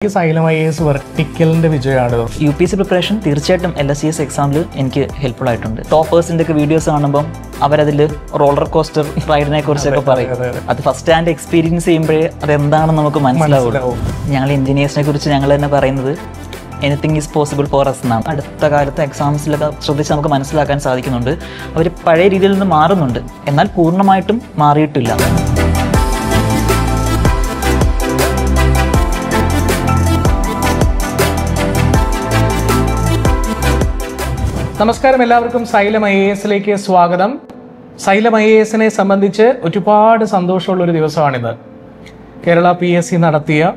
Asylum IAS verticalന്റെ വിജയമാണ്. UPSC preparation തീർച്ചയായിട്ടും LSCS എക്സാമിൽ എനിക്ക് ഹെൽപ്ഫുൾ ആയിട്ടുണ്ട്. ടോപ്പേഴ്സിൻ്റെ ഒക്കെ വീഡിയോസ് കാണുമ്പോൾ അവരതിൽ റോളർ കോസ്റ്റർ റൈഡിനെ കുറിച്ചൊക്കെ പറയും. അത് ഫസ്റ്റ് ഹാൻഡ് എക്സ്പീരിയൻസ് ചെയ്യുമ്പോഴേ അതെന്താണെന്ന് നമുക്ക് മനസ്സിലാവുള്ളൂ. ഞങ്ങൾ എഞ്ചിനീയേഴ്സിനെ കുറിച്ച് ഞങ്ങൾ തന്നെ പറയുന്നത് anything is possible for us എന്നാണ്. അടുത്ത കാലത്ത് എക്സാംസിലൊക്കെ ശ്രദ്ധിച്ച് നമുക്ക് മനസ്സിലാക്കാൻ സാധിക്കുന്നുണ്ട്. അവർ പഴയ രീതിയിൽ നിന്ന് മാറുന്നുണ്ട്, എന്നാൽ പൂർണ്ണമായിട്ടും മാറിയിട്ടില്ല. നമസ്കാരം, എല്ലാവർക്കും സൈലം IASലേക്ക് സ്വാഗതം. സൈലം IASനെ സംബന്ധിച്ച് ഒരുപാട് സന്തോഷമുള്ളൊരു ദിവസമാണിത്. കേരള PSC നടത്തിയ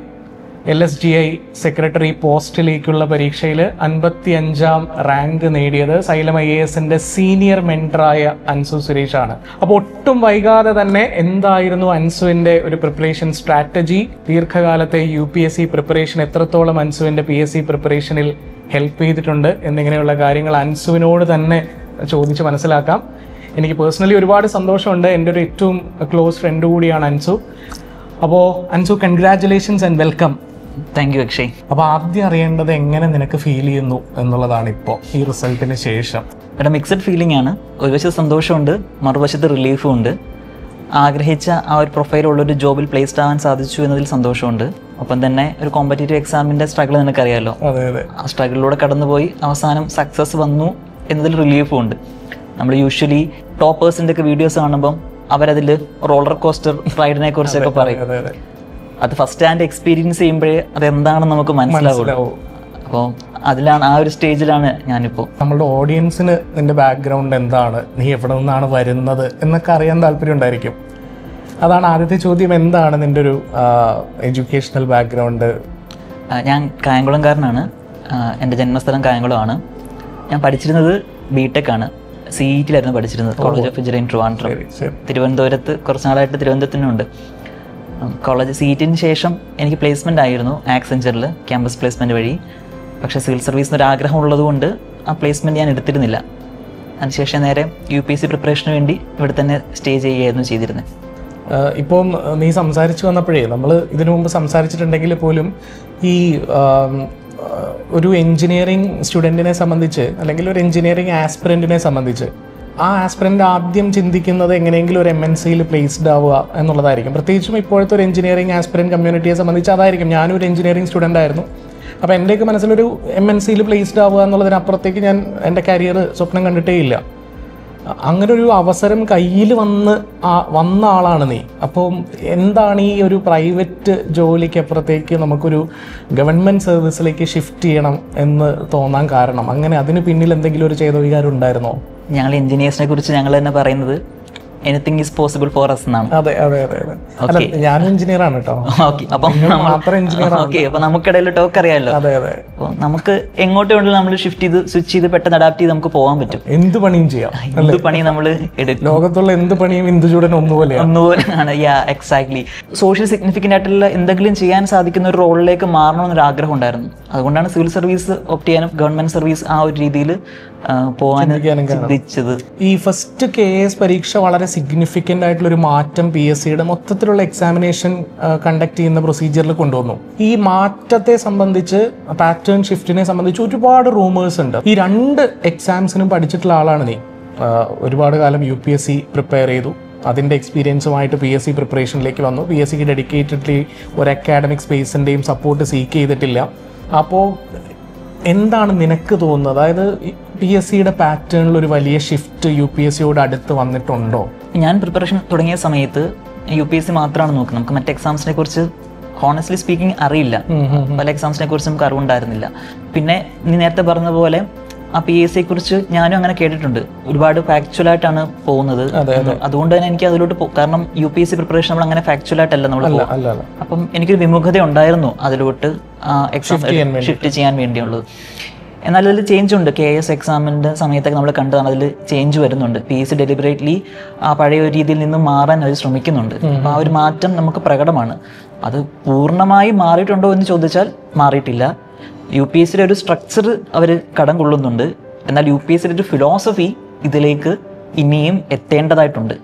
LSGI സെക്രട്ടറി പോസ്റ്റിലേക്കുള്ള പരീക്ഷയിൽ 55ാം റാങ്ക് നേടിയത് സൈലം IASന്റെ സീനിയർ മെൻറ്ററായ അൻസു സുരേഷാണ്. അപ്പോൾ ഒട്ടും വൈകാതെ തന്നെ എന്തായിരുന്നു അൻസുവിൻ്റെ ഒരു പ്രിപ്പറേഷൻ സ്ട്രാറ്റജി, ദീർഘകാലത്തെ UPSC പ്രിപ്പറേഷൻ എത്രത്തോളം അൻസുവിൻ്റെ PSC പ്രിപ്പറേഷനിൽ ഹെൽപ്പ് ചെയ്തിട്ടുണ്ട് എന്നിങ്ങനെയുള്ള കാര്യങ്ങൾ അൻസുവിനോട് തന്നെ ചോദിച്ച് മനസ്സിലാക്കാം. എനിക്ക് പേഴ്സണലി ഒരുപാട് സന്തോഷമുണ്ട്. എൻ്റെ ഒരു ഏറ്റവും ക്ലോസ് ഫ്രണ്ട് കൂടിയാണ് അൻസു. അപ്പോൾ Ansu, congratulations and welcome. Thank you Akshay. അപ്പോൾ ആദ്യം അറിയേണ്ടത് എങ്ങനെ നിനക്ക് ഫീൽ ചെയ്യുന്നു എന്നുള്ളതാണ് ഇപ്പോൾ ഈ റിസൾട്ടിന് ശേഷം. ഇവിടെ മിക്സഡ് ഫീലിംഗ് ആണ്. ഒരു വശത്ത് സന്തോഷമുണ്ട്, മറുവശത്ത് റിലീഫും ഉണ്ട്. ആഗ്രഹിച്ച ആ ഒരു പ്രൊഫൈലുള്ളൊരു ജോബിൽ പ്ലേസ്ഡ് ആവാൻ സാധിച്ചു എന്നതിൽ സന്തോഷമുണ്ട്. ഒപ്പം തന്നെ ഒരു കോമ്പറ്റേറ്റീവ് എക്സാമിൻ്റെ സ്ട്രഗിൾ നിനക്കറിയാമല്ലോ. ആ സ്ട്രഗിളിലൂടെ കടന്നുപോയി അവസാനം സക്സസ് വന്നു എന്നതിൽ റിലീഫും ഉണ്ട്. നമ്മൾ യൂഷ്വലി ടോപ്പേഴ്സിൻ്റെ ഒക്കെ വീഡിയോസ് കാണുമ്പം അവരതിൽ റോളർ കോസ്റ്റർ റൈഡിനെ കുറിച്ചൊക്കെ പറയും. അത് ഫസ്റ്റ് ഹാൻഡ് എക്സ്പീരിയൻസ് ചെയ്യുമ്പോഴേ അതെന്താണെന്ന് നമുക്ക് മനസ്സിലാവുള്ളൂ. അപ്പോൾ അതിലാണ്, ആ ഒരു സ്റ്റേജിലാണ് ഞാനിപ്പോൾ. നമ്മളുടെ ഓഡിയൻസിന് നിന്റെ ബാക്ക്ഗ്രൗണ്ട് എന്താണ്, നീ എവിടെ നിന്നാണ് വരുന്നത് എന്നൊക്കെ അറിയാൻ താല്പര്യം ഉണ്ടായിരിക്കും. അതാണ് ആദ്യത്തെ ചോദ്യം. എന്താണ് നിൻ്റെ ഒരു എഡ്യൂക്കേഷണൽ ബാക്ക്ഗ്രൗണ്ട്? ഞാൻ കായംകുളംകാരനാണ്. എൻ്റെ ജന്മസ്ഥലം കായംകുളമാണ്. ഞാൻ പഠിച്ചിരുന്നത് BTech ആണ്. CET-ലായിരുന്നു പഠിച്ചിരുന്നത്, കോളേജ് ഓഫ് എഞ്ചിനീയറിംഗ് ട്രിവാൻഡ്രം. തിരുവനന്തപുരത്ത് കുറച്ച് നാളായിട്ട് തിരുവനന്തപുരത്തിനുണ്ട്. കോളേജ് CET-ന് ശേഷം എനിക്ക് പ്ലേസ്മെൻ്റ് ആയിരുന്നു ആക്സെഞ്ചറിൽ, ക്യാമ്പസ് പ്ലേസ്മെൻറ്റ് വഴി. പക്ഷേ സിവിൽ സർവീസിന് ഒരു ആഗ്രഹം ഉള്ളതുകൊണ്ട് ആ പ്ലേസ്മെൻറ്റ് ഞാൻ എടുത്തിരുന്നില്ല. അതിനുശേഷം നേരെ UPSC പ്രിപ്പറേഷന് വേണ്ടി ഇവിടെ തന്നെ സ്റ്റേ ചെയ്യുകയായിരുന്നു ചെയ്തിരുന്നത്. ഇപ്പം നീ സംസാരിച്ചു വന്നപ്പോഴേ, നമ്മൾ ഇതിനു മുമ്പ് സംസാരിച്ചിട്ടുണ്ടെങ്കിൽ പോലും ഈ ഒരു എൻജിനീയറിംഗ് സ്റ്റുഡൻറ്റിനെ സംബന്ധിച്ച്, അല്ലെങ്കിൽ ഒരു എൻജിനീയറിംഗ് ആസ്പിറൻറ്റിനെ സംബന്ധിച്ച്, ആ ആസ്പിറൻറ്റ് ആദ്യം ചിന്തിക്കുന്നത് എങ്ങനെയെങ്കിലും ഒരു MNC-യിൽ പ്ലേസ്ഡ് ആവുക എന്നുള്ളതായിരിക്കും. പ്രത്യേകിച്ചും ഇപ്പോഴത്തെ ഒരു എൻജിനീയറിംഗ് ആസ്പിറൻറ്റ് കമ്മ്യൂണിറ്റിയെ സംബന്ധിച്ച് അതായിരിക്കും. ഞാനും ഒരു എൻജിനീയറിംഗ് സ്റ്റുഡൻ്റ് ആയിരുന്നു. അപ്പോൾ എൻ്റെയൊക്കെ മനസ്സിലൊരു MNC-യിൽ പ്ലേസ്ഡ് ആവുക എന്നുള്ളതിനപ്പുറത്തേക്ക് ഞാൻ എൻ്റെ കരിയർ സ്വപ്നം കണ്ടിട്ടേ ഇല്ല. അങ്ങനെ ഒരു അവസരം കയ്യിൽ വന്ന ആളാണ് നീ. അപ്പോൾ എന്താണ് ഈ ഒരു പ്രൈവറ്റ് ജോലിക്ക് അപ്പുറത്തേക്ക് നമുക്കൊരു ഗവൺമെൻറ് സർവീസിലേക്ക് ഷിഫ്റ്റ് ചെയ്യണം എന്ന് തോന്നാൻ കാരണം? അങ്ങനെ അതിന് പിന്നിൽ എന്തെങ്കിലും ഒരു ചേതോവികാരം ഉണ്ടായിരുന്നോ? ഞങ്ങൾ എഞ്ചിനീയേഴ്സിനെ കുറിച്ച് ഞങ്ങൾ തന്നെ പറയുന്നത് anything is possible for us എന്നാണ്. അതെ അതെ അതെ അതെ, ഞാനും എഞ്ചിനീയറാണ് കേട്ടോ. ഓക്കെ, അപ്പം നമുക്കിടയിൽ ടോക്ക് അറിയാമല്ലോ. അതെ അതെ, അപ്പോൾ നമുക്ക് എങ്ങോട്ട് വേണമെങ്കിലും നമ്മൾ ഷിഫ്റ്റ് ചെയ്ത് സ്വിച്ച് ചെയ്ത് പെട്ടെന്ന് അഡാപ്റ്റ് ചെയ്ത് നമുക്ക് പോകാൻ പറ്റും. എന്ത് പണിയും ചെയ്യാം. എന്ത് പണി നമ്മൾ എടുക്കും. ലോകത്തുള്ള എന്ത് പണിയും ഇന്ദുചൂടൻ ഒന്നുപോലെയാണ്. എക്സാക്ട്ലി. സോഷ്യൽ സിഗ്നിഫിക്കൻ്റ് ആയിട്ടുള്ള എന്തെങ്കിലും ചെയ്യാൻ സാധിക്കുന്ന ഒരു റോളിലേക്ക് മാറണമെന്നൊരു ആഗ്രഹം ഉണ്ടായിരുന്നു. അതുകൊണ്ടാണ് സിവിൽ സർവീസ് ഓപ്റ്റ് ചെയ്യാനും ഗവൺമെന്റ് സർവീസ് ആ ഒരു രീതിയിൽ പോകാനും ചിന്തിച്ചത്. ഈ ഫസ്റ്റ് KS പരീക്ഷ വളരെ സിഗ്നിഫിക്കൻ്റ് ആയിട്ടുള്ളൊരു മാറ്റം PSCയുടെ മൊത്തത്തിലുള്ള എക്സാമിനേഷൻ കണ്ടക്ട് ചെയ്യുന്ന പ്രൊസീജിയറിൽ കൊണ്ടുവന്നു. ഈ മാറ്റത്തെ സംബന്ധിച്ച്, പാറ്റേൺ ഷിഫ്റ്റിനെ സംബന്ധിച്ച് ഒരുപാട് റൂമേഴ്സ് ഉണ്ട്. ഈ 2 എക്സാംസിനും പഠിച്ചിട്ടുള്ള ആളാണ് നീ. ഒരുപാട് കാലം UPSC പ്രിപ്പയർ ചെയ്തു. അതിൻ്റെ എക്സ്പീരിയൻസുമായിട്ട് PSC പ്രിപ്പറേഷനിലേക്ക് വന്നു. PSCക്ക് ഡെഡിക്കേറ്റഡ്ലി ഒരു അക്കാഡമിക് സ്പേസിൻ്റെയും സപ്പോർട്ട് സീക്ക് ചെയ്തിട്ടില്ല. അപ്പോൾ എന്താണ് നിനക്ക് തോന്നുന്നത്? അതായത് PSCയുടെ പാറ്റേണിൽ ഒരു വലിയ ഷിഫ്റ്റ് UPSCയോട് അടുത്ത് വന്നിട്ടുണ്ടോ? ഞാൻ പ്രിപ്പറേഷൻ തുടങ്ങിയ സമയത്ത് UPSC മാത്രമാണ് നോക്കുന്നത്. നമുക്ക് മറ്റ് എക്സാംസിനെ കുറിച്ച് ഹോണസ്റ്റ്ലി സ്പീക്കിംഗ് അറിയില്ല. പല എക്സാംസിനെ കുറിച്ച് നമുക്ക് അറിവുണ്ടായിരുന്നില്ല. പിന്നെ നീ നേരത്തെ പറഞ്ഞ പോലെ ആ PSCയെ കുറിച്ച് ഞാനും അങ്ങനെ കേട്ടിട്ടുണ്ട്. ഒരുപാട് ഫാക്ച്വലായിട്ടാണ് പോകുന്നത്. അതുകൊണ്ട് തന്നെ എനിക്ക് അതിലോട്ട് കാരണം UPSC പ്രിപ്പറേഷൻ നമ്മൾ അങ്ങനെ ഫാക്ച്വലായിട്ടല്ല നമ്മൾ. അപ്പം എനിക്കൊരു വിമുഖത ഉണ്ടായിരുന്നു അതിലോട്ട് എക്സാം ഷിഫ്റ്റ് ചെയ്യാൻ വേണ്ടിയുള്ളത്. എന്നാൽ അതിൽ ചേഞ്ച് ഉണ്ട്. KS എക്സാമിൻ്റെ സമയത്തൊക്കെ നമ്മൾ കണ്ടതാണ്, അതിൽ ചേഞ്ച് വരുന്നുണ്ട്. PSC ഡെലിബറേറ്റ്ലി ആ പഴയ ഒരു രീതിയിൽ നിന്ന് മാറാൻ അവർ ശ്രമിക്കുന്നുണ്ട്. അപ്പോൾ ആ ഒരു മാറ്റം നമുക്ക് പ്രകടമാണ്. അത് പൂർണ്ണമായി മാറിയിട്ടുണ്ടോ എന്ന് ചോദിച്ചാൽ മാറിയിട്ടില്ല. UPSCയുടെ ഒരു സ്ട്രക്ചർ അവർ കടം കൊള്ളുന്നുണ്ട്. എന്നാൽ UPSCയുടെ ഒരു ഫിലോസഫി ഇതിലേക്ക് ഇനിയും എത്തേണ്ടതായിട്ടുണ്ട്.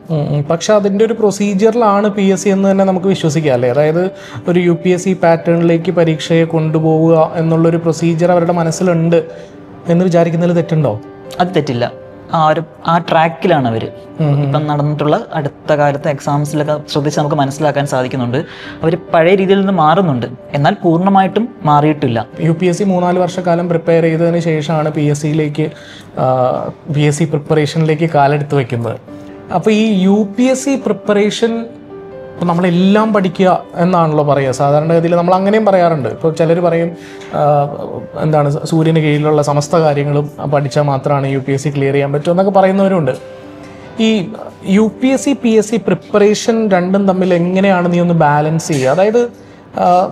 പക്ഷെ അതിൻ്റെ ഒരു പ്രൊസീജിയറിലാണ് PSC എന്ന് തന്നെ നമുക്ക് വിശ്വസിക്കാം അല്ലേ? അതായത് ഒരു UPSC പാറ്റേണിലേക്ക് പരീക്ഷയെ കൊണ്ടുപോവുക എന്നുള്ളൊരു പ്രൊസീജിയർ അവരുടെ മനസ്സിലുണ്ട് എന്ന് വിചാരിക്കുന്നതിൽ തെറ്റുണ്ടോ? അത് തെറ്റില്ല. ആ ട്രാക്കിലാണ് അവർ ഇപ്പം നടന്നിട്ടുള്ള അടുത്ത കാലത്തെ എക്സാംസിലൊക്കെ ശ്രദ്ധിച്ച് നമുക്ക് മനസ്സിലാക്കാൻ സാധിക്കുന്നുണ്ട്. അവർ പഴയ രീതിയിൽ നിന്ന് മാറുന്നുണ്ട്, എന്നാൽ പൂർണ്ണമായിട്ടും മാറിയിട്ടില്ല. UPSC 3-4 വർഷക്കാലം പ്രിപ്പയർ ചെയ്തതിന് ശേഷമാണ് PSC പ്രിപ്പറേഷനിലേക്ക് കാലെടുത്ത് വെക്കുന്നത്. അപ്പോൾ ഈ UPSC പ്രിപ്പറേഷൻ ഇപ്പോൾ നമ്മളെല്ലാം പഠിക്കുക എന്നാണല്ലോ പറയുക സാധാരണഗതിയിൽ. നമ്മൾ അങ്ങനെയും പറയാറുണ്ട്. ഇപ്പോൾ ചിലർ പറയും എന്താണ് സൂര്യന് കീഴിലുള്ള സമസ്ത കാര്യങ്ങളും പഠിച്ചാൽ മാത്രമാണ് UPSC ക്ലിയർ ചെയ്യാൻ പറ്റുമോ എന്നൊക്കെ പറയുന്നവരുണ്ട്. ഈ UPSC PSC പ്രിപ്പറേഷൻ രണ്ടും തമ്മിൽ എങ്ങനെയാണ് നീ ഒന്ന് ബാലൻസ് ചെയ്യുക? അതായത്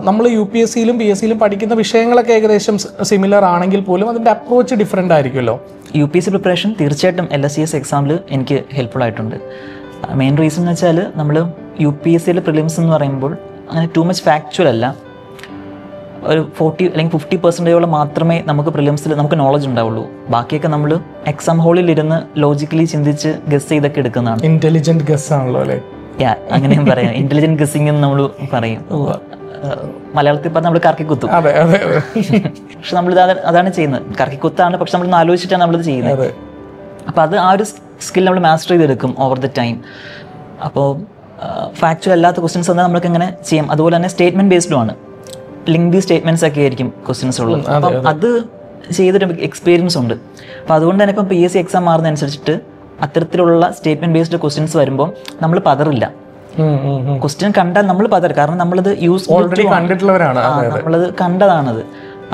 നമ്മൾ UPSCയിലും PSCയിലും പഠിക്കുന്ന വിഷയങ്ങളൊക്കെ ഏകദേശം സിമിലർ ആണെങ്കിൽ പോലും അതിൻ്റെ അപ്രോച്ച് ഡിഫറെൻ്റ് ആയിരിക്കുമല്ലോ. UPSC പ്രിപ്പറേഷൻ തീർച്ചയായിട്ടും LSCS എക്സാമിൽ എനിക്ക് ഹെൽപ്ഫുൾ ആയിട്ടുണ്ട്. മെയിൻ റീസൺ എന്ന് വെച്ചാൽ നമ്മൾ UPSCയിലെ പ്രിലിംസ് എന്ന് പറയുമ്പോൾ അങ്ങനെ ടു മച്ച് ഫാക്ച്വൽ അല്ല. ഒരു 40 അല്ലെങ്കിൽ 50% മാത്രമേ നമുക്ക് പ്രിലിംസിൽ നമുക്ക് നോളജ് ഉണ്ടാവുള്ളൂ. ബാക്കിയൊക്കെ നമ്മൾ എക്സാം ഹാളിൽ ഇരുന്ന് ലോജിക്കലി ചിന്തിച്ച് ഗസ് ചെയ്തൊക്കെ എടുക്കുന്നതാണ്. ഇന്റലിജന്റ് ഗസ് ആണല്ലോ അല്ലേ? അങ്ങനെയും പറയാം. ഇന്റലിജന്റ് ഗസ്സിംഗ് എന്ന് നമ്മൾ പറയും. മലയാളത്തിൽ പറഞ്ഞാൽ നമ്മൾ കറക്കിക്കുത്തും. പക്ഷെ നമ്മളിത് അതാണ് ചെയ്യുന്നത്. കറക്കിക്കുത്താണ്, പക്ഷെ നമ്മളൊന്ന് ആലോചിച്ചിട്ടാണ് നമ്മളിത് ചെയ്യുന്നത്. അപ്പോൾ അത് ആ ഒരു സ്കിൽ നമ്മൾ മാസ്റ്റർ ചെയ്തെടുക്കും ഓവർ ദ ടൈം. അപ്പോൾ ഫാക്ച്വൽ അല്ലാത്ത ക്വസ്റ്റ്യൻസ് എന്നാൽ നമ്മൾക്ക് എങ്ങനെ ചെയ്യാം. അതുപോലെ തന്നെ സ്റ്റേറ്റ്മെൻറ്റ് ബേസ്ഡും ആണ്. ലിങ്ക്തി സ്റ്റേറ്റ്മെൻറ്റ്സ് ഒക്കെ ആയിരിക്കും ക്വസ്റ്റ്യൻസ് ഉള്ളത്. അപ്പം അത് ചെയ്തൊരു എക്സ്പീരിയൻസ് ഉണ്ട്. അപ്പോൾ അതുകൊണ്ട് തന്നെ ഇപ്പം PSC എക്സാം മാറുന്നതനുസരിച്ചിട്ട് അത്തരത്തിലുള്ള സ്റ്റേറ്റ്മെൻറ്റ് ബേസ്ഡ് ക്വസ്റ്റ്യൻസ് വരുമ്പോൾ നമ്മൾ പതറില്ല. ക്വസ്റ്റ്യൻ കണ്ടാൽ നമ്മൾ പതറും, കാരണം നമ്മളത് നമ്മളത് കണ്ടതാണത്.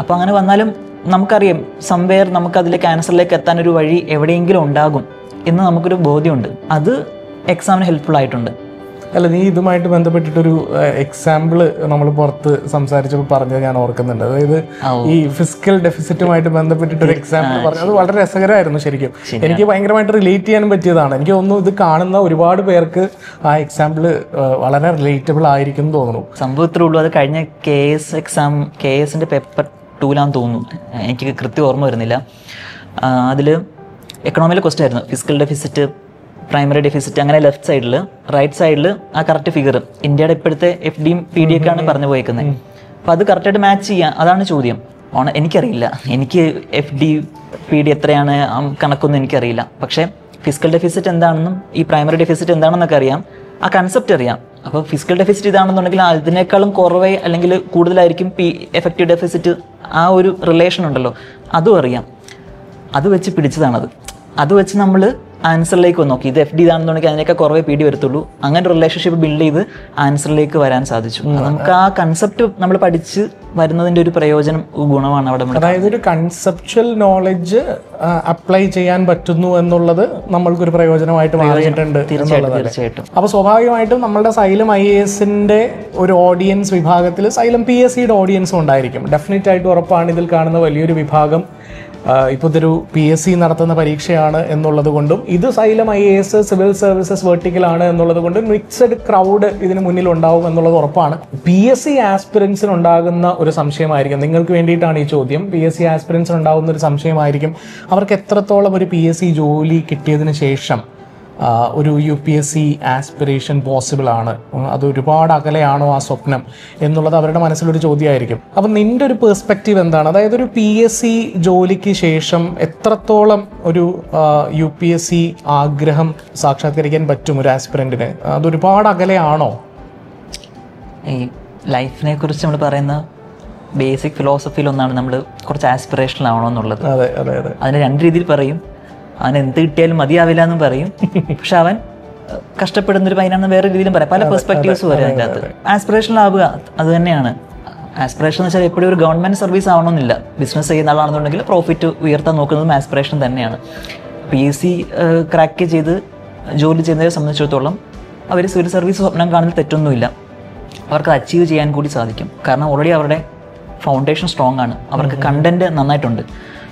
അപ്പോൾ അങ്ങനെ വന്നാലും നമുക്കറിയാം സംവെയർ നമുക്ക് അതിലേക്ക് ആൻസറിലേക്ക് എത്താൻ ഒരു വഴി എവിടെയെങ്കിലും ഉണ്ടാകും എന്ന് നമുക്കൊരു ബോധ്യമുണ്ട്. അത് എക്സാമിന് ഹെൽപ്ഫുൾ ആയിട്ടുണ്ട്. അല്ല, നീ ഇതുമായിട്ട് ബന്ധപ്പെട്ടിട്ടൊരു എക്സാമ്പിൾ നമ്മൾ പുറത്ത് സംസാരിച്ചപ്പോൾ പറഞ്ഞത് ഞാൻ ഓർക്കുന്നുണ്ട്. അതായത് ഈ ഫിസിക്കൽ ഡെഫിസിറ്റുമായിട്ട് ബന്ധപ്പെട്ടിട്ടൊരു എക്സാമ്പിൾ പറഞ്ഞു. അത് വളരെ രസകരമായിരുന്നു ശരിക്കും. എനിക്ക് ഭയങ്കരമായിട്ട് റിലേറ്റ് ചെയ്യാനും പറ്റിയതാണ്. എനിക്ക് തോന്നുന്നു ഇത് കാണുന്ന ഒരുപാട് പേർക്ക് ആ എക്സാമ്പിൾ വളരെ റിലേറ്റബിൾ ആയിരിക്കും എന്ന് തോന്നുന്നു. സംഭവത്തിലേ ഉള്ളൂ. അത് കഴിഞ്ഞ KSന്റെ പേപ്പർ 2 തോന്നുന്നു, എനിക്ക് കൃത്യം ഓർമ്മ വരുന്നില്ല. അതിൽ എക്കണോമിയിലെ ക്വസ്റ്റ്യൻ ആയിരുന്നു. ഫിസിക്കൽ ഡെഫിസിറ്റ്, പ്രൈമറി ഡെഫിസിറ്റ്, അങ്ങനെ ലെഫ്റ്റ് സൈഡിൽ റൈറ്റ് സൈഡിൽ ആ കറക്റ്റ് ഫിഗർ ഇന്ത്യയുടെ ഇപ്പോഴത്തെ FDയും PDയൊക്കെ ആണ് പറഞ്ഞു പോയേക്കുന്നത്. അപ്പോൾ അത് കറക്റ്റായിട്ട് മാച്ച് ചെയ്യാം, അതാണ് ചോദ്യം. എനിക്കറിയില്ല, എനിക്ക് FD PD എത്രയാണ് കണക്കൊന്നും എനിക്കറിയില്ല. പക്ഷേ ഫിസിക്കൽ ഡെഫിസിറ്റ് എന്താണെന്നും ഈ പ്രൈമറി ഡെഫിസിറ്റ് എന്താണെന്നൊക്കെ അറിയാം, ആ കൺസെപ്റ്റ് അറിയാം. അപ്പോൾ ഫിസിക്കൽ ഡെഫിസിറ്റ് ഇതാണെന്നുണ്ടെങ്കിൽ അതിനേക്കാളും കുറവേ അല്ലെങ്കിൽ കൂടുതലായിരിക്കും എഫക്റ്റീവ് ഡെഫിസിറ്റ്. ആ ഒരു റിലേഷൻ ഉണ്ടല്ലോ, അതും അറിയാം. അത് വെച്ച് പിടിച്ചതാണത്. അത് വെച്ച് നമ്മൾ ആൻസറിലേക്ക് നോക്കി. ഇത് FD ഇതാണെന്നുണ്ടെങ്കിൽ അതിനേക്കാൾ കുറവേ PD വരത്തുള്ളൂ. അങ്ങനെ റിലേഷൻഷിപ്പ് ബിൽഡ് ചെയ്ത് ആൻസറിലേക്ക് വരാൻ സാധിച്ചു. നമുക്ക് ആ കൺസെപ്റ്റ് നമ്മൾ പഠിച്ച് വരുന്നതിൻ്റെ ഒരു പ്രയോജനം, ഗുണമാണ് അവിടെ. അതായത് ഒരു കൺസെപ്ച്വൽ നോളജ് അപ്ലൈ ചെയ്യാൻ പറ്റുന്നു എന്നുള്ളത് നമ്മൾക്കൊരു പ്രയോജനമായിട്ട് മാറിയിട്ടുണ്ട്. തീർച്ചയായിട്ടും. അപ്പോൾ സ്വാഭാവികമായിട്ടും നമ്മളുടെ സൈലം IASന്റെ ഒരു ഓഡിയൻസ് വിഭാഗത്തിൽ സൈലം PSCയുടെ ഓഡിയൻസും ഉണ്ടായിരിക്കും. ഡെഫിനറ്റ് ആയിട്ട് ഉറപ്പാണ് ഇതിൽ കാണുന്ന വലിയൊരു വിഭാഗം ഇപ്പോൾ ഇതൊരു PSC നടത്തുന്ന പരീക്ഷയാണ് എന്നുള്ളത് കൊണ്ടും ഇത് സൈലം IAS സിവിൽ സർവീസസ് വെർട്ടിക്കലാണ് എന്നുള്ളത് കൊണ്ടും മിക്സഡ് ക്രൗഡ് ഇതിന് മുന്നിൽ ഉണ്ടാവും എന്നുള്ളത് ഉറപ്പാണ്. PSC ആസ്പിറൻസിന് ഉണ്ടാകുന്ന ഒരു സംശയമായിരിക്കും, നിങ്ങൾക്ക് വേണ്ടിയിട്ടാണ് ഈ ചോദ്യം. PSC ആസ്പിറൻസിന് ഉണ്ടാകുന്ന ഒരു സംശയമായിരിക്കും, അവർക്ക് എത്രത്തോളം ഒരു PSC ജോലി കിട്ടിയതിന് ശേഷം ഒരു UPSC ആസ്പിറേഷൻ പോസിബിൾ ആണ്, അത് ഒരുപാട് അകലെയാണോ ആ സ്വപ്നം എന്നുള്ളത് അവരുടെ മനസ്സിലൊരു ചോദ്യമായിരിക്കും. അപ്പം നിൻ്റെ ഒരു പെർസ്പെക്റ്റീവ് എന്താണ്? അതായത് ഒരു PSC ജോലിക്ക് ശേഷം എത്രത്തോളം ഒരു UPSC ആഗ്രഹം സാക്ഷാത്കരിക്കാൻ പറ്റും ഒരു ആസ്പിറൻറ്റിന്? അതൊരുപാട് അകലെയാണോ? ഈ ലൈഫിനെ കുറിച്ച് നമ്മൾ പറയുന്ന ബേസിക് ഫിലോസഫിയിലൊന്നാണ് നമ്മൾ കുറച്ച് ആസ്പിറേഷണൽ ആവണോ എന്നുള്ളത്. അതെ അതെ അതെ. അതിന് 2 രീതിയിൽ പറയും. അവൻ എന്ത് കിട്ടിയാലും മതിയാവില്ല എന്നും പറയും, പക്ഷെ അവൻ കഷ്ടപ്പെടുന്നൊരു പയ്യനാണെന്ന് വേറെ രീതിയിലും പറയാം. പല പെർസ്പെക്റ്റീവ്സ് വരും അതിൻ്റെ അകത്ത്. ആസ്പിറേഷണൽ ആവുക അത് തന്നെയാണ്. ആസ്പിറേഷൻ എന്ന് വെച്ചാൽ എപ്പോഴും ഒരു ഗവൺമെൻറ് സർവീസ് ആവണമെന്നില്ല. ബിസിനസ് ചെയ്യുന്ന ആളാണെന്നുണ്ടെങ്കിൽ പ്രോഫിറ്റ് ഉയർത്താൻ നോക്കുന്നതും ആസ്പിറേഷൻ തന്നെയാണ്. PSC ക്രാക്ക് ചെയ്ത് ജോലി ചെയ്യുന്നവരെ സംബന്ധിച്ചിടത്തോളം അവർ സിവിൽ സർവീസ് സ്വപ്നം കാണുന്നതിൽ തെറ്റൊന്നുമില്ല. അവർക്ക് അച്ചീവ് ചെയ്യാൻ കൂടി സാധിക്കും. കാരണം ഓൾറെഡി അവരുടെ ഫൗണ്ടേഷൻ സ്ട്രോങ് ആണ്, അവർക്ക് കണ്ടന്റ് നന്നായിട്ടുണ്ട്.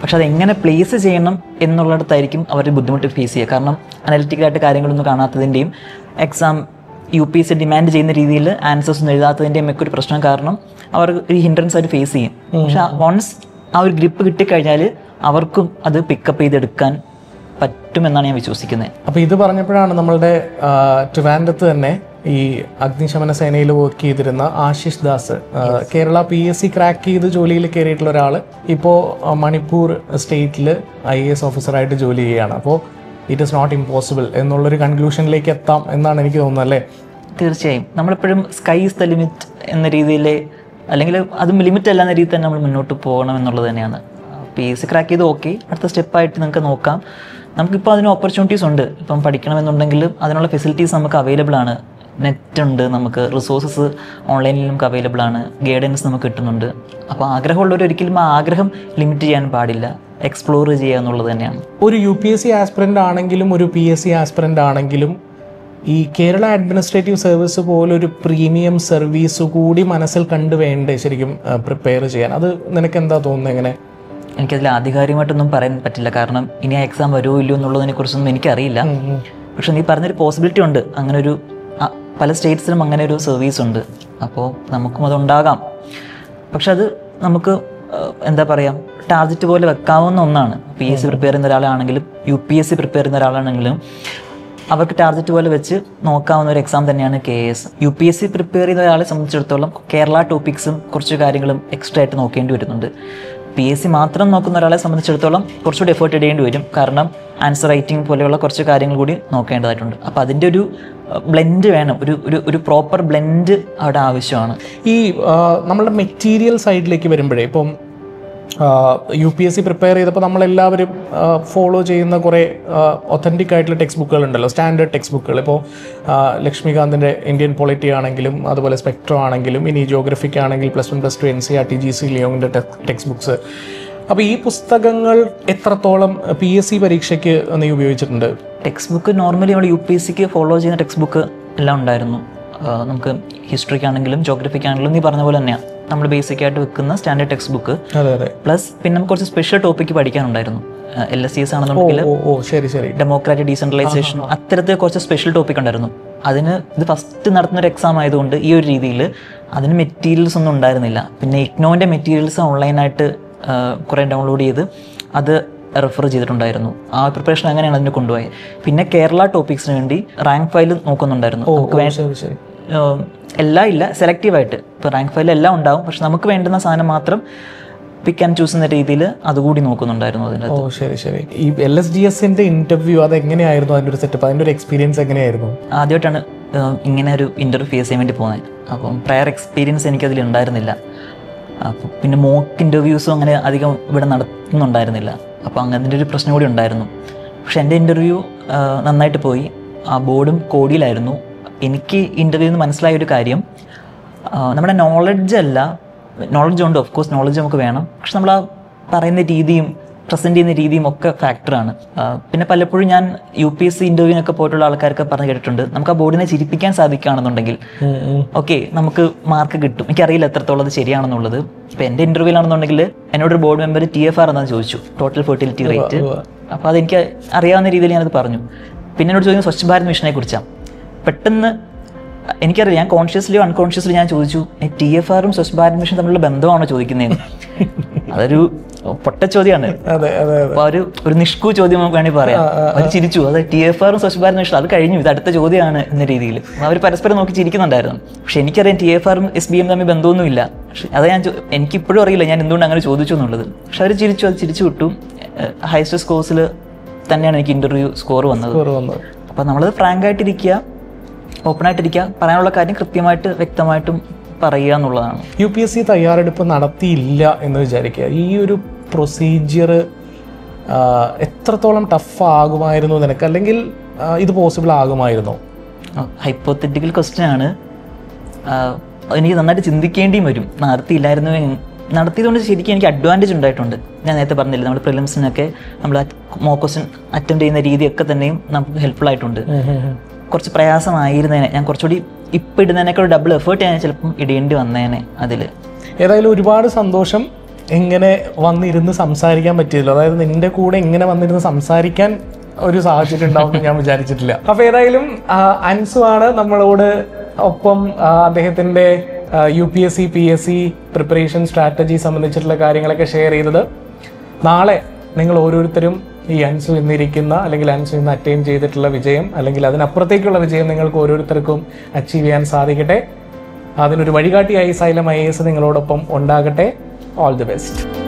പക്ഷെ അതെങ്ങനെ പ്ലേസ് ചെയ്യണം എന്നുള്ളിടത്തായിരിക്കും അവർ ബുദ്ധിമുട്ട് ഫേസ് ചെയ്യുക. കാരണം അനലിറ്റിക്കലായിട്ട് കാര്യങ്ങളൊന്നും കാണാത്തതിൻ്റെയും എക്സാം UPSC ഡിമാൻഡ് ചെയ്യുന്ന രീതിയിൽ ആൻസേഴ്സ് ഒന്നും എഴുതാത്തതിൻ്റെയും ഒക്കെ ഒരു പ്രശ്നം കാരണം അവർ ഒരു ഹിൻഡ്രൻസ് ആയിട്ട് ഫേസ് ചെയ്യും. പക്ഷെ വൺസ് ആ ഒരു ഗ്രിപ്പ് കിട്ടിക്കഴിഞ്ഞാൽ അവർക്കും അത് പിക്കപ്പ് ചെയ്തെടുക്കാൻ പറ്റുമെന്നാണ് ഞാൻ വിശ്വസിക്കുന്നത്. അപ്പോൾ ഇത് പറഞ്ഞപ്പോഴാണ് നമ്മളുടെ ട്രിവാൻഡ്രത്ത് തന്നെ ഈ അഗ്നിശമന സേനയിൽ വർക്ക് ചെയ്തിരുന്ന ആശിഷ് ദാസ്, കേരള PSC ക്രാക്ക് ചെയ്ത് ജോലിയിൽ കയറിയിട്ടുള്ള ഒരാൾ ഇപ്പോൾ മണിപ്പൂർ സ്റ്റേറ്റിൽ IAS ഓഫീസറായിട്ട് ജോലി ചെയ്യുകയാണ്. അപ്പോൾ ഇറ്റ് ഈസ് നോട്ട് ഇമ്പോസിബിൾ എന്നുള്ളൊരു കൺക്ലൂഷനിലേക്ക് എത്താം എന്നാണ് എനിക്ക് തോന്നുന്നത് അല്ലേ? തീർച്ചയായും നമ്മളെപ്പോഴും സ്കൈ ഈസ് ദ ലിമിറ്റ് എന്ന രീതിയിൽ, അല്ലെങ്കിൽ അതും ലിമിറ്റ് അല്ല എന്ന രീതിയിൽ തന്നെ നമ്മൾ മുന്നോട്ട് പോകണം എന്നുള്ളത് തന്നെയാണ്. PSC ക്രാക്ക് ചെയ്ത് ഓക്കെ, അടുത്ത സ്റ്റെപ്പായിട്ട് നിങ്ങൾക്ക് നോക്കാം. നമുക്കിപ്പോൾ അതിന് ഓപ്പർച്യൂണിറ്റീസ് ഉണ്ട്. ഇപ്പം പഠിക്കണമെന്നുണ്ടെങ്കിൽ അതിനുള്ള ഫെസിലിറ്റീസ് നമുക്ക് അവൈലബിൾ ആണ്. നെറ്റ് ഉണ്ട്, നമുക്ക് റിസോഴ്സസ് ഓൺലൈനിൽ നമുക്ക് അവൈലബിൾ ആണ്, ഗൈഡൻസ് നമുക്ക് കിട്ടുന്നുണ്ട്. അപ്പോൾ ആഗ്രഹമുള്ളവർ ഒരിക്കലും ആ ആഗ്രഹം ലിമിറ്റ് ചെയ്യാൻ പാടില്ല, എക്സ്പ്ലോർ ചെയ്യുക എന്നുള്ളത് തന്നെയാണ്. ഒരു UPSC ആസ്പിറൻ്റ് ആണെങ്കിലും ഒരു PSC ആസ്പിറൻ്റ് ആണെങ്കിലും ഈ കേരള അഡ്മിനിസ്ട്രേറ്റീവ് സർവീസ് പോലൊരു പ്രീമിയം സർവീസ് കൂടി മനസ്സിൽ കണ്ടു വേണ്ടേ ശരിക്കും പ്രിപ്പയർ ചെയ്യാൻ? അത് നിനക്ക് എന്താ തോന്നുന്നത്? എങ്ങനെ? എനിക്കതിൽ ആധികാരികമായിട്ടൊന്നും പറയാൻ പറ്റില്ല, കാരണം ഇനി ആ എക്സാം വരുമോ ഇല്ലയോ എന്നുള്ളതിനെ കുറിച്ചൊന്നും എനിക്കറിയില്ല. പക്ഷെ നീ പറഞ്ഞൊരു പോസിബിലിറ്റി ഉണ്ട്, അങ്ങനെ ഒരു പല സ്റ്റേറ്റ്സിലും അങ്ങനെ ഒരു സർവീസ് ഉണ്ട്. അപ്പോൾ നമുക്കും അതുണ്ടാകാം. പക്ഷെ അത് നമുക്ക് എന്താ പറയുക, ടാർഗറ്റ് പോലെ വെക്കാവുന്ന ഒന്നാണ്. PSC പ്രിപ്പയർ ചെയ്യുന്ന ഒരാളാണെങ്കിലും UPSC പ്രിപ്പയർ ചെയ്യുന്ന ഒരാളാണെങ്കിലും അവർക്ക് ടാർഗറ്റ് പോലെ വെച്ച് നോക്കാവുന്ന ഒരു എക്സാം തന്നെയാണ് KS. UPSC പ്രിപ്പയർ ചെയ്യുന്ന ഒരാളെ സംബന്ധിച്ചിടത്തോളം കേരള ടോപ്പിക്സും കുറച്ച് കാര്യങ്ങളും എക്സ്ട്രാ ആയിട്ട് നോക്കേണ്ടി വരുന്നുണ്ട്. PSC മാത്രം നോക്കുന്ന ഒരാളെ സംബന്ധിച്ചിടത്തോളം കുറച്ചുകൂടി എഫേർട്ട് ഇടേണ്ടി വരും, കാരണം ആൻസർ റൈറ്റിംഗ് പോലെയുള്ള കുറച്ച് കാര്യങ്ങൾ കൂടി നോക്കേണ്ടതായിട്ടുണ്ട്. അപ്പോൾ അതിൻ്റെ ഒരു ബ്ലെൻഡ് വേണം, ഒരു പ്രോപ്പർ ബ്ലെൻഡ് അവിടെ ആവശ്യമാണ്. ഈ നമ്മളുടെ മെറ്റീരിയൽ സൈഡിലേക്ക് വരുമ്പോഴേ, ഇപ്പം UPSC പ്രിപ്പയർ ചെയ്തപ്പോൾ നമ്മളെല്ലാവരും ഫോളോ ചെയ്യുന്ന കുറേ ഒത്തൻറ്റിക് ആയിട്ടുള്ള ടെക്സ്റ്റ് ബുക്കുകൾ ഉണ്ടല്ലോ, സ്റ്റാൻഡേർഡ് ടെക്സ്റ്റ് ബുക്കുകൾ. ഇപ്പോൾ ലക്ഷ്മികാന്തിൻ്റെ ഇന്ത്യൻ പൊളിറ്റി ആണെങ്കിലും അതുപോലെ സ്പെക്ട്രോ ആണെങ്കിലും ഇനി ജിയോഗ്രഫിക്ക് ആണെങ്കിൽ +1 +2 NCERT GC ലിയോങ്ങിൻ്റെ ടെക്സ്റ്റ് ബുക്സ്. അപ്പോൾ ഈ പുസ്തകങ്ങൾ എത്രത്തോളം PSC പരീക്ഷയ്ക്ക് നീ ഉപയോഗിച്ചിട്ടുണ്ട്? ടെക്സ്റ്റ് ബുക്ക് നോർമലി നമ്മൾ UPSCക്ക് ഫോളോ ചെയ്യുന്ന ടെക്സ്റ്റ് ബുക്ക് എല്ലാം ഉണ്ടായിരുന്നു. നമുക്ക് ഹിസ്റ്ററിക്കാണെങ്കിലും ജോഗ്രഫിക്കാണെങ്കിലും നീ പറഞ്ഞ പോലെ തന്നെയാണ് നമ്മൾ ബേസിക് ആയിട്ട് വെക്കുന്ന സ്റ്റാൻഡേർഡ് ടെക്സ്റ്റ് ബുക്ക്. പ്ലസ് പിന്നെ നമുക്ക് കുറച്ച് സ്പെഷ്യൽ ടോപ്പിക്ക് പഠിക്കാനുണ്ടായിരുന്നു. LSCS ആണെന്നുണ്ടെങ്കിൽ ഡെമോക്രാറ്റിക് ഡീസെൻട്രലൈസേഷൻ, അത്തരത്തിൽ കുറച്ച് സ്പെഷ്യൽ ടോപ്പിക് ഉണ്ടായിരുന്നു. അതിന് ഇത് ഫസ്റ്റ് നടത്തുന്നൊരു എക്സാം ആയതുകൊണ്ട് ഈ ഒരു രീതിയിൽ അതിന് മെറ്റീരിയൽസ് ഒന്നും ഉണ്ടായിരുന്നില്ല. പിന്നെ ഇഗ്നോൻ്റെ മെറ്റീരിയൽസ് ഓൺലൈനായിട്ട് കുറേ ഡൗൺലോഡ് ചെയ്ത് അത് റെഫർ ചെയ്തിട്ടുണ്ടായിരുന്നു. ആ പ്രിപ്പറേഷൻ അങ്ങനെയാണ് അതിന് കൊണ്ടുപോയത്. പിന്നെ കേരള ടോപ്പിക്സിന് വേണ്ടി റാങ്ക് ഫയൽ നോക്കുന്നുണ്ടായിരുന്നു. എല്ലാം ഇല്ല, സെലക്റ്റീവായിട്ട്. ഇപ്പോൾ റാങ്ക് ഫയൽ എല്ലാം ഉണ്ടാവും, പക്ഷെ നമുക്ക് വേണ്ടുന്ന സാധനം മാത്രം പിക്ക് ആൻഡ് ചൂസ് എന്ന രീതിയിൽ അതുകൂടി നോക്കുന്നുണ്ടായിരുന്നു അതിൻ്റെ. ശരി. ഈ LSDSന്റെ ഇന്റർവ്യൂ അതെങ്ങനെയായിരുന്നു? അതിൻ്റെ ഒരു സെറ്റപ്പ്, അതിൻ്റെ ഒരു എക്സ്പീരിയൻസ് എങ്ങനെയായിരുന്നു? ആദ്യമായിട്ടാണ് ഇങ്ങനെ ഒരു ഇൻ്റർവ്യൂ ഫേസ് ചെയ്യാൻ വേണ്ടി പോകുന്നത്. അപ്പം പ്രയർ എക്സ്പീരിയൻസ് എനിക്കതിൽ ഉണ്ടായിരുന്നില്ല. അപ്പം പിന്നെ മോക്ക് ഇൻ്റർവ്യൂസും അങ്ങനെ അധികം ഇവിടെ നടത്തുന്നുണ്ടായിരുന്നില്ല. അപ്പോൾ അങ്ങനത്തെ ഒരു പ്രശ്നം കൂടി ഉണ്ടായിരുന്നു. പക്ഷെ എൻ്റെ ഇൻ്റർവ്യൂ നന്നായിട്ട് പോയി. ആ ബോർഡും കോഡിയിലായിരുന്നു. എനിക്ക് ഇൻ്റർവ്യൂന്ന് മനസ്സിലായ ഒരു കാര്യം, നമ്മുടെ നോളജ് ഉണ്ട്, ഓഫ് കോഴ്സ് നോളജ് നമുക്ക് വേണം, പക്ഷെ നമ്മൾ ആ പറയുന്ന രീതിയും പ്രസൻറ്റ് ചെയ്യുന്ന രീതിയും ഒക്കെ ഫാക്ടറാണ്. പിന്നെ പലപ്പോഴും ഞാൻ UPSC ഇൻ്റർവ്യൂവിനൊക്കെ പോയിട്ടുള്ള ആൾക്കാർക്ക് പറഞ്ഞു കേട്ടിട്ടുണ്ട്, നമുക്ക് ആ ബോർഡിനെ ചിരിപ്പിക്കാൻ സാധിക്കുകയാണെന്നുണ്ടെങ്കിൽ ഓക്കെ നമുക്ക് മാർക്ക് കിട്ടും. എനിക്കറിയില്ല എത്രത്തോളം അത് ശരിയാണെന്നുള്ളത്. ഇപ്പോൾ എൻ്റെ ഇൻ്റർവ്യൂവിലാണെന്നുണ്ടെങ്കിൽ എന്നോടൊരു ബോർഡ് മെമ്പർ TFR എന്നാണ് ചോദിച്ചു, ടോട്ടൽ ഫെർട്ടിലിറ്റി റേറ്റ്. അപ്പോൾ അതെനിക്ക് അറിയാവുന്ന രീതിയിൽ ഞാനത് പറഞ്ഞു. പിന്നെ എന്നോട് ചോദിക്കുന്നത് സ്വച്ഛ് ഭാരത് മിഷനെ കുറിച്ചാണ്. പെട്ടെന്ന് എനിക്കറിയാം, ഞാൻ കോൺഷ്യസ്ലിയോ അൺകോൺഷ്യസ്ലി ഞാൻ ചോദിച്ചു, TFRും സ്വച്ഛ് ഭാരത് മിഷൻ തമ്മിലുള്ള ബന്ധമാണോ ചോദിക്കുന്നതെന്ന്. അതൊരു പൊട്ട ചോദ്യമാണ്. അപ്പോൾ ഒരു നിഷ്കു ചോദ്യം വേണമെങ്കിൽ പറയാം. അവർ ചിരിച്ചു, അത് TFRും സ്വച്ഛ് ഭാരത് മിഷൻ അത് കഴിഞ്ഞു, ഇത് അടുത്ത ചോദ്യമാണ് എന്ന രീതിയിൽ അവർ പരസ്പരം നോക്കി ചിരിക്കുന്നുണ്ടായിരുന്നു. പക്ഷെ എനിക്കറിയാം TFRും SBM തമ്മിൽ ബന്ധമൊന്നുമില്ല. പക്ഷെ അത് എനിക്കിപ്പോഴും അറിയില്ല ഞാൻ എന്തുകൊണ്ട് അങ്ങനെ ചോദിച്ചു എന്നുള്ളത്. പക്ഷെ അവർ ചിരിച്ചു, അത് ചിരിച്ചു വിട്ടു. ഹയസ്റ്റ് സ്കോഴ്സിൽ തന്നെയാണ് എനിക്ക് ഇൻ്റർവ്യൂ സ്കോർ വന്നത്. അപ്പോൾ നമ്മളത് ഫ്രാങ്കായിട്ടിരിക്കുക, ഓപ്പണായിട്ടിരിക്കുക, പറയാനുള്ള കാര്യം കൃത്യമായിട്ട് വ്യക്തമായിട്ടും പറയുക എന്നുള്ളതാണ്. UPSC തയ്യാറെടുപ്പ് നടത്തിയില്ല എന്ന് വിചാരിക്കുക, ഈ ഒരു പ്രൊസീജിയർ എത്രത്തോളം ടഫ് ആകുമായിരുന്നു നിനക്ക്, അല്ലെങ്കിൽ ഇത് പോസിബിൾ ആകുമായിരുന്നോ? ഹൈപ്പോത്തറ്റിക്കൽ ക്വസ്റ്റ്യൻ ആണ്. എനിക്ക് നന്നായിട്ട് ചിന്തിക്കേണ്ടിയും വരും. നടത്തിയില്ലായിരുന്നു, നടത്തിയതുകൊണ്ട് ശരിക്കും എനിക്ക് അഡ്വാൻറ്റേജ് ഉണ്ടായിട്ടുണ്ട്. ഞാൻ നേരത്തെ പറഞ്ഞില്ല, നമ്മൾ പ്രിലിംസിനൊക്കെ നമ്മൾ മോക്ക് ക്വസ്റ്റ്യൻ അറ്റൻഡ് ചെയ്യുന്ന രീതിയൊക്കെ തന്നെയും നമുക്ക് ഹെൽപ്ഫുൾ ആയിട്ടുണ്ട്. കുറച്ച് പ്രയാസമായിരുന്നേനെ, ഞാൻ കുറച്ചുകൂടി ഇപ്പം ഇടുന്നതിനേക്കാൾ ഡബിൾ എഫേർട്ട് ഞാൻ ചിലപ്പം ഇടേണ്ടി വന്നേനെ അതിൽ. ഏതായാലും ഒരുപാട് സന്തോഷം എങ്ങനെ വന്നിരുന്ന് സംസാരിക്കാൻ പറ്റിയല്ലോ. അതായത് നിൻ്റെ കൂടെ എങ്ങനെ വന്നിരുന്ന് സംസാരിക്കാൻ ഒരു സാഹചര്യം ഉണ്ടാവുമെന്ന് ഞാൻ വിചാരിച്ചിട്ടില്ല. അപ്പോൾ ഏതായാലും അൻസു ആണ് നമ്മളോട് ഒപ്പം അദ്ദേഹത്തിൻ്റെ UPSC PSC പ്രിപ്പറേഷൻ സ്ട്രാറ്റജി സംബന്ധിച്ചിട്ടുള്ള കാര്യങ്ങളൊക്കെ ഷെയർ ചെയ്തത്. നാളെ നിങ്ങൾ ഓരോരുത്തരും ഈ അൻസു ഇന്നിരിക്കുന്ന അല്ലെങ്കിൽ അൻസു ഇന്ന് അറ്റൈൻ ചെയ്തിട്ടുള്ള വിജയം അല്ലെങ്കിൽ അതിനപ്പുറത്തേക്കുള്ള വിജയം നിങ്ങൾക്ക് ഓരോരുത്തർക്കും അച്ചീവ് ചെയ്യാൻ സാധിക്കട്ടെ. അതിനൊരു വഴികാട്ടിയായി സൈലം IAS നിങ്ങളോടൊപ്പം ഉണ്ടാകട്ടെ. All the best.